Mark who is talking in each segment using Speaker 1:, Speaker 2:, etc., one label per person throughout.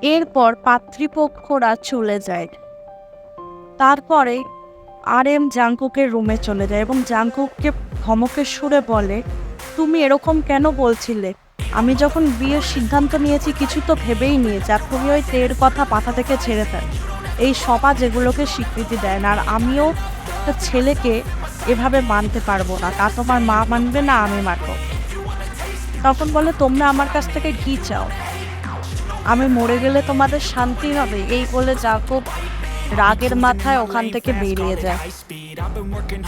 Speaker 1: এরপর পাত্রীপক্ষরা চলে যায়। তারপরে RM জাংকুকের রুমে চলে যায় এবং জাংকুককে ধমকের সুরে বলে, তুমি এরকম কেন বলছিলে? আমি যখন বিয়ের সিদ্ধান্ত নিয়েছি কিছু তো ভেবেই নিয়েছি, আর তুমি ওই তের কথা মাথা থেকে ছেড়ে ফেল। এই সমাজ এগুলোকে স্বীকৃতি দেয় না, আর আমিও একটা ছেলেকে এভাবে মানতে পারবো না। তা তোমার মা মানবে না, আমি মানবো। তখন বলে, তোমরা আমার কাছ থেকে কি চাও? আমি মরে গেলে তোমাদের শান্তি হবে? এই বলে জাংকুক রাগের মাথায় ওখান থেকে বেরিয়ে যায়।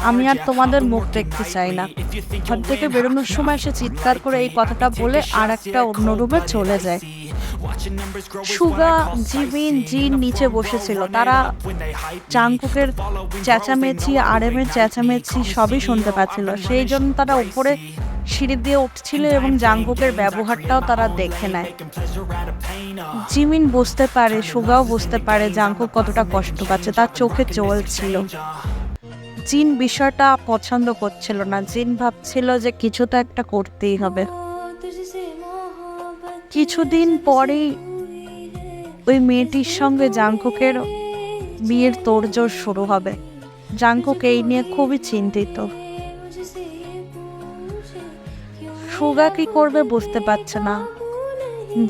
Speaker 1: আমি আর তোমাদের মুখ দেখতে চাই না। ওখান থেকে বেরোনোর সময় সে চিৎকার করে এই কথাটা বলে আর একটা অন্য রুমে চলে যায়। সুগা, জিমিন, জিন নিচে বসেছিল। তারা জাংকুকের চেঁচামেচি, RM এর চেঁচামেচি সবই শুনতে পাচ্ছিল। সেই জন্য তারা উপরে সিঁড়ি দিয়ে উঠছিল এবং জাংকুকের ব্যবহারটাও তারা দেখে নেয়। জিমিন বুঝতে পারে, সুগাও বুঝতে পারে জাংকুক কতটা কষ্ট পাচ্ছে, তার চোখে জল ছিল। জিন বিষয়টা পছন্দ করছিল না। জিন ভাবছিল যে কিছু তো একটা করতেই হবে। কিছুদিন পরেই ওই মেয়েটির সঙ্গে জাংকুকের বিয়ের তোড়জোড় শুরু হবে। জাংকুক এই নিয়ে খুবই চিন্তিত। সুগা কি করবে বুঝতে পারছে না।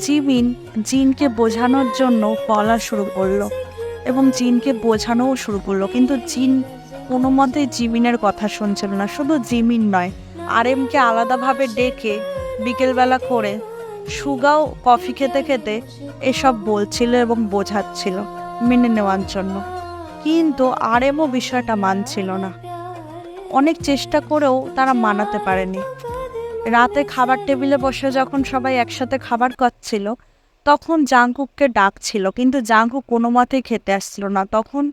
Speaker 1: জিমিন জিনকে বোঝানোর জন্য বলা শুরু করলো এবং জিনকে বোঝানোও শুরু করলো, কিন্তু জিন কোনো মতেই জিমিনের কথা শুনছিল না। শুধু জিমিন নয়, RMকে আলাদাভাবে ডেকে বিকেলবেলা করে সুগাও কফি খেতে খেতে এসব বলছিল এবং বোঝাচ্ছিল মেনে নেওয়ার জন্য, কিন্তু RMও বিষয়টা মানছিল না। অনেক চেষ্টা করেও তারা মানাতে পারেনি। রাতে খাবার টেবিলে বসে যখন সবাই একসাথে খাবার খাচ্ছিল, তখন জাংকুককে ডাকছিল, কিন্তু জাংকুক কোনো মতেই খেতে আসছিল না। তখন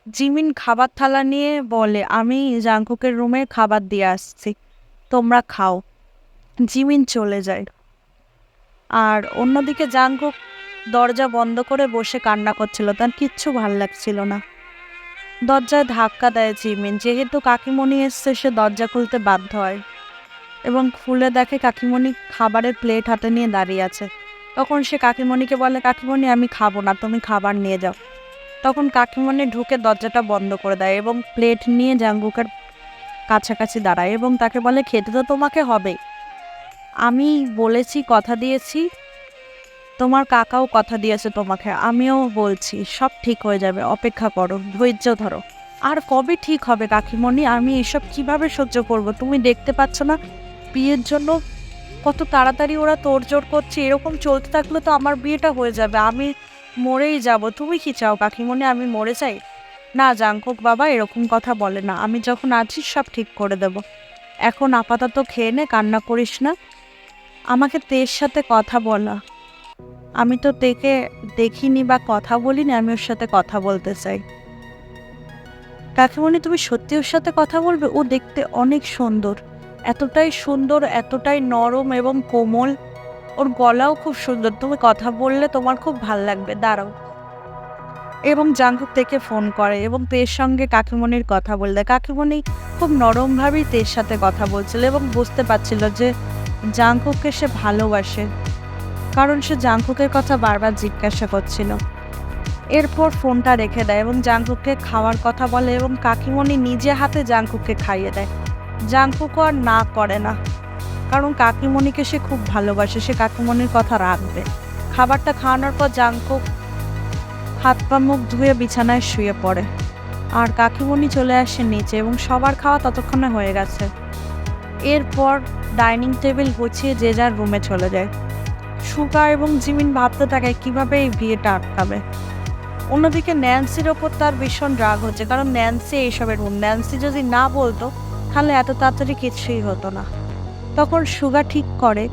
Speaker 1: জিমিন খাবার থালা নিয়ে বলে, আমি জাংকুকের রুমে খাবার দিয়ে আসছি, তোমরা খাও। জিমিন চলে যায়। আর অন্যদিকে জাংকুক দরজা বন্ধ করে বসে কান্না করছিল, তার কিচ্ছু ভাল লাগছিল না। দরজায় ধাক্কা দেয় জিমিন। যেহেতু কাকিমণি এসছে, সে দরজা খুলতে বাধ্য হয় এবং খুলে দেখে কাকিমণি খাবারের প্লেট হাতে নিয়ে দাঁড়িয়ে আছে। তখন সে কাকিমণিকে বলে, কাকিমণি আমি খাবো না, তুমি খাবার নিয়ে যাও। তখন কাকিমণি ঢুকে দরজাটা বন্ধ করে দেয় এবং প্লেট নিয়ে জাংকুকের কাছাকাছি দাঁড়ায় এবং তাকে বলে, খেতে তো তোমাকে হবেই। আমি বলেছি, কথা দিয়েছি, তোমার কাকাও কথা দিয়েছে তোমাকে, আমিও বলছি সব ঠিক হয়ে যাবে, অপেক্ষা করো, ধৈর্য ধরো। আর কবে ঠিক হবে কাকিমণি? আমি এসব কিভাবে সহ্য করব? তুমি দেখতে পাচ্ছ না বিয়ের জন্য কত তাড়াতাড়ি ওরা তোড়জোড় করছে? এরকম চলতে থাকলে তো আমার বিয়েটা হয়ে যাবে, আমি মরেই যাব। তুমি কি চাও কাকিমণি, আমি মরে যাই? না জাংকুক বাবা, এরকম কথা বলে না, আমি যখন আছি সব ঠিক করে দেব। এখন আপাতত খেয়ে নে, কান্না করিস না। আমাকে তের সাথে কথা বলা, আমি তো তেকে দেখিনি বা কথা বলিনি, আমি ওর সাথে কথা বলতে চাই। কাকিমণি তুমি সত্যি ওর সাথে কথা বলবে? ও দেখতে অনেক সুন্দর, এতটাই সুন্দর, এতটাই নরম এবং কোমল, ওর গলাও খুব সুন্দর, তুমি কথা বললে তোমার খুব ভাল লাগবে, দাঁড়াও। এবং জাংকুক তেকে ফোন করে এবং তের সঙ্গে কাকিমণির কথা বললে। কাকিমণি খুব নরমভাবেই তের সাথে কথা বলছিল এবং বুঝতে পারছিল যে জাংকুককে সে ভালোবাসে, কারণ সে জাংকুকের কথা বারবার জিজ্ঞাসা করছিল। এরপর ফোনটা রেখে দেয় এবং জাংকুককে খাওয়ার কথা বলে এবং কাকিমণি নিজে হাতে জাংকুককে খাইয়ে দেয়। জাংকুকও আর না করে না, কারণ কাকিমণিকে সে খুব ভালোবাসে, সে কাকিমণির কথা রাখবে। খাবারটা খাওয়ানোর পর জাংকুক হাত পা মুখ ধুয়ে বিছানায় শুয়ে পড়ে আর কাকিমণি চলে আসে নিচে এবং সবার খাওয়া ততক্ষণে হয়ে গেছে। এরপর ডাইনিং টেবিল গুছিয়ে যে যার রুমে চলে যায়। সুগা এবং জিমিন ভাবতে থাকে কিভাবে এই বিয়েটা আটকাবে। অন্যদিকে ন্যান্সির ওপর তার ভীষণ রাগ হচ্ছে, কারণ ন্যান্সি এইসবের রুম। ন্যান্সি যদি না বলতো তাহলে এত তাড়াতাড়ি কিছুই হতো না। তখন সুগা ঠিক করে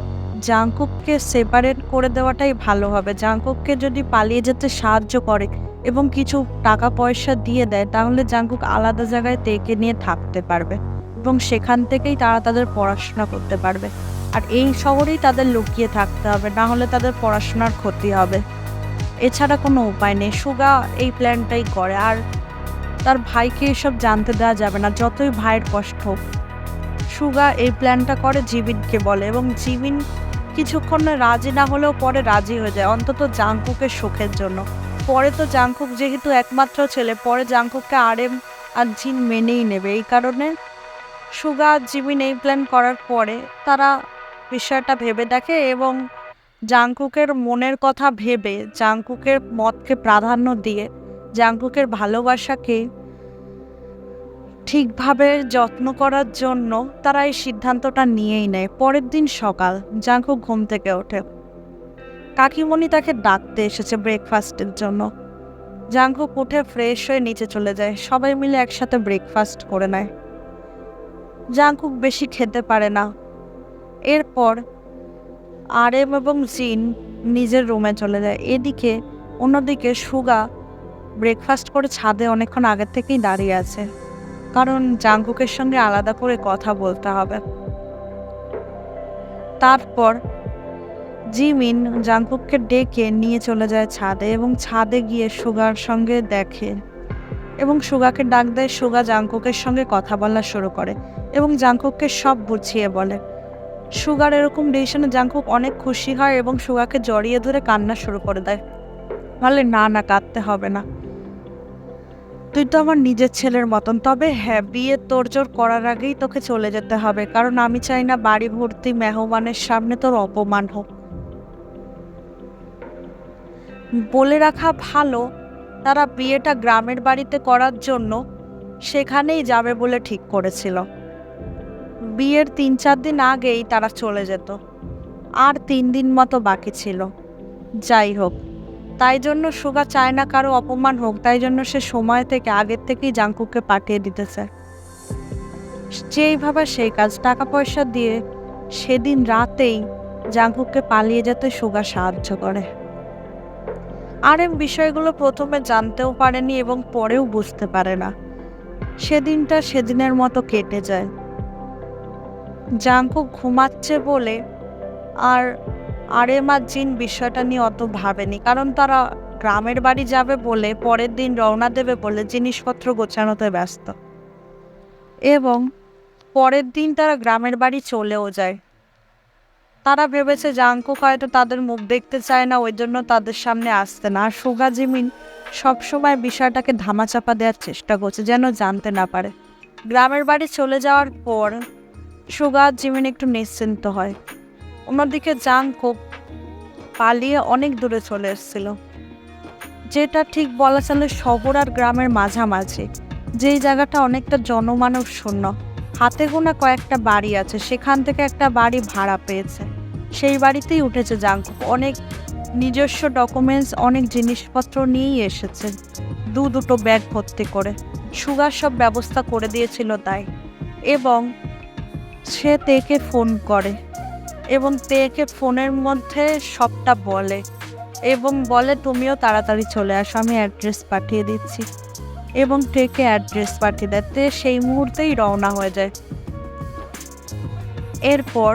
Speaker 1: জাংকুককে সেপারেট করে দেওয়াটাই ভালো হবে। জাংকুককে যদি পালিয়ে যেতে সাহায্য করে এবং কিছু টাকা পয়সা দিয়ে দেয়, তাহলে জাংকুক আলাদা জায়গায় তেকে নিয়ে থাকতে পারবে এবং সেখান থেকেই তারা তাদের পড়াশোনা করতে পারবে। আর এই শহরেই তাদের লুকিয়ে থাকতে হবে, না হলে তাদের পড়াশোনার ক্ষতি হবে। এছাড়া কোনো উপায় নেই। সুগা এই প্ল্যানটাই করে, আর তার ভাইকে এসব জানতে দেওয়া যাবে না, যতই ভাইয়ের কষ্ট হোক। সুগা এই প্ল্যানটা করে জিমিনকে বলে এবং জিমিন কিছুক্ষণে রাজি না হলেও পরে রাজি হয়ে যায়, অন্তত জাংকুকের সুখের জন্য। পরে তো জাংকুক যেহেতু একমাত্র ছেলে, পরে জাংকুককে আরএম আর জিন মেনেই নেবে। এই কারণে সুগা আর জিমিন এই প্ল্যান করার পরে তারা বিষয়টা ভেবে দেখে এবং জাংকুকের মনের কথা ভেবে, জাংকুকের মতকে প্রাধান্য দিয়ে, জাংকুকের ভালোবাসাকে ঠিকভাবে যত্ন করার জন্য তারা এই সিদ্ধান্তটা নিয়েই নেয়। পরের দিন সকাল, জাংকুক ঘুম থেকে ওঠে। কাকিমণি তাকে ডাকতে এসেছে ব্রেকফাস্টের জন্য। জাংকুক উঠে ফ্রেশ হয়ে নিচে চলে যায়, সবাই মিলে একসাথে ব্রেকফাস্ট করে নেয়। জাংকুক বেশি খেতে পারে না। এরপর আরএম এবং জিন নিজের রুমে চলে যায়। অন্যদিকে সুগা ব্রেকফাস্ট করে ছাদে অনেকক্ষণ আগের থেকেই দাঁড়িয়ে আছে, কারণ জাংকুকের সঙ্গে আলাদা করে কথা বলতে হবে। তারপর জিমিন জাংকুককে ডেকে নিয়ে চলে যায় ছাদে এবং ছাদে গিয়ে সুগার সঙ্গে দেখে এবং সুগাকে ডাক দেয়। সুগা জাংকুকের সঙ্গে কথা বলা শুরু করে এবং জাংকুককে সব বুঝিয়ে বলে। সুগার এরকম ডিসিশনে জাংকুক অনেক খুশি হয় এবং সুগাকে জড়িয়ে ধরে কান্না শুরু করে দেয়। বলে, না না, কাঁদতে হবে না, তুই তো আমার নিজের ছেলের মতন। তবে হ্যাঁ, বিয়ে তোড়জোড় করার আগেই তোকে চলে যেতে হবে, কারণ আমি চাই না বাড়ি ভর্তি মেহমানের সামনে তোর অপমান হোক। বলে রাখা ভালো, তারা বিয়েটা গ্রামের বাড়িতে করার জন্য সেখানেই যাবে বলে ঠিক করেছিল। বিয়ের 3-4 দিন আগেই তারা চলে যেত, আর 3 দিন মতো বাকি ছিল। যাই হোক, তাই জন্য সুগা চায় না কারো অপমান হোক, তাই জন্য সে সময় থেকে আগের থেকেই জাংকুককে পাঠিয়ে দিতেছে। যেইভাবে সেই কাজ, টাকা পয়সা দিয়ে সেদিন রাতেই জাংকুককে পালিয়ে যেতে সুগা সাহায্য করে। আরএম বিষয়গুলো প্রথমে জানতেও পারেনি এবং পরেও বুঝতে পারে না। সেদিনটা সেদিনের মতো কেটে যায়। জাংকুক ঘুমাচ্ছে বলে আর আরএম আর জিন বিষয়টা নিয়ে অত ভাবেনি, কারণ তারা গ্রামের বাড়ি যাবে বলে, পরের দিন রওনা দেবে বলে জিনিসপত্র গোছানোতে ব্যস্ত। এবং পরের দিন তারা গ্রামের বাড়ি চলেও যায়। তারা ভেবেছে জাংকুক হয়তো তাদের মুখ দেখতে চায় না, ওই জন্য তাদের সামনে আসতে না। আর সুগা জিমিন সবসময় বিষয়টাকে ধামাচাপা দেওয়ার চেষ্টা করছে, যেন জানতে না পারে। গ্রামের বাড়ি চলে যাওয়ার পর সুগা জিমিন একটু নিশ্চিন্ত হয়। অন্যদিকে জাংকুক পালিয়ে অনেক দূরে চলে এসেছিল, যেটা ঠিক বলা চলে শহর আর গ্রামের মাঝামাঝি, যেই জায়গাটা অনেকটা জনমানব শূন্য। হাতে গোনা কয়েকটা বাড়ি আছে, সেখান থেকে একটা বাড়ি ভাড়া পেয়েছে। সেই বাড়িতেই উঠেছে জাংকুক। অনেক নিজস্ব ডকুমেন্টস, অনেক জিনিসপত্র নিয়েই এসেছে, দুটো ব্যাগ ভর্তি করে। সুগার সব ব্যবস্থা করে দিয়েছিল তাই। এবং সে তেকে ফোন করে এবং তেকে ফোনের মধ্যে সবটা বলে এবং বলে, তুমিও তাড়াতাড়ি চলে আসো, আমি অ্যাড্রেস পাঠিয়ে দিচ্ছি। এবং তেকে অ্যাড্রেস পাঠিয়ে দেয়। তে সেই মুহূর্তেই রওনা হয়ে যায়। এরপর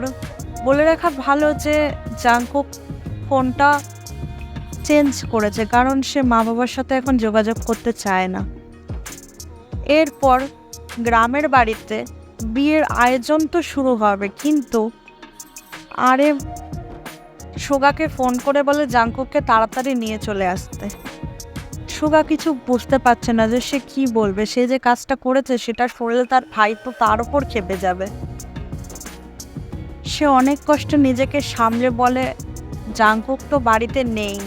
Speaker 1: বলে রাখা ভালো যে জাংকুক ফোনটা চেঞ্জ করেছে, কারণ সে মা বাবার সাথে এখন যোগাযোগ করতে চায় না। এরপর গ্রামের বাড়িতে বিয়ের আয়োজন তো শুরু হবে, কিন্তু আরএম সুগাকে ফোন করে বলে জাংকুককে তাড়াতাড়ি নিয়ে চলে আসতে। সুগা কিছু বুঝতে পারছে না যে সে কি বলবে। সে যে কাজটা করেছে সেটা শুনলে তার ভাই তো তার উপর খেপে যাবে। সে অনেক কষ্টে নিজেকে সামলে বলে, জাংকুক তো বাড়িতে নেই,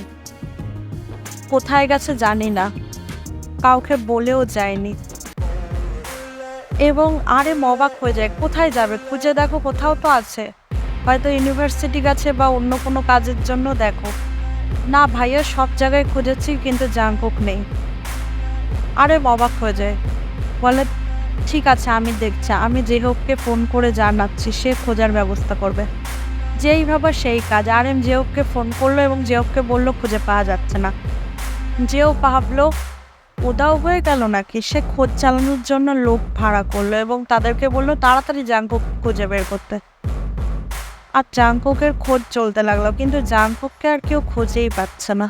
Speaker 1: কোথায় গেছে জানি না, কাউকে বলেও যায়নি। এবং আরএম অবাক হয়ে যায়, কোথায় যাবে, খুঁজে দেখো, কোথাও তো আছে, হয়তো ইউনিভার্সিটি গেছে বা অন্য কোনো কাজের জন্য দেখো। না ভাইয়া, সব জায়গায় খুঁজেছি কিন্তু জাংকুক নেই। আরএম অবাক হয়ে যায়, বলে, ঠিক আছে, আমি দেখছি, আমি জেহোককে ফোন করে জানাচ্ছি, সে খোঁজার ব্যবস্থা করবে। যেই ভাবা সেই কাজ। আরএম জেহোককে ফোন করলো এবং জেহোককে বলল খুঁজে পাওয়া যাচ্ছে না। যেও ভাবলো উদাও হয়ে গেল নাকি। সে খোঁজ চালানোর জন্য লোক ভাড়া করলো এবং তাদেরকে বললো তাড়াতাড়ি জাংকুক খুঁজে বের করতে। আর জাংকুকের খোঁজ চলতে লাগলো, কিন্তু জাংকুককে আর কেউ খুঁজেই পাচ্ছে না।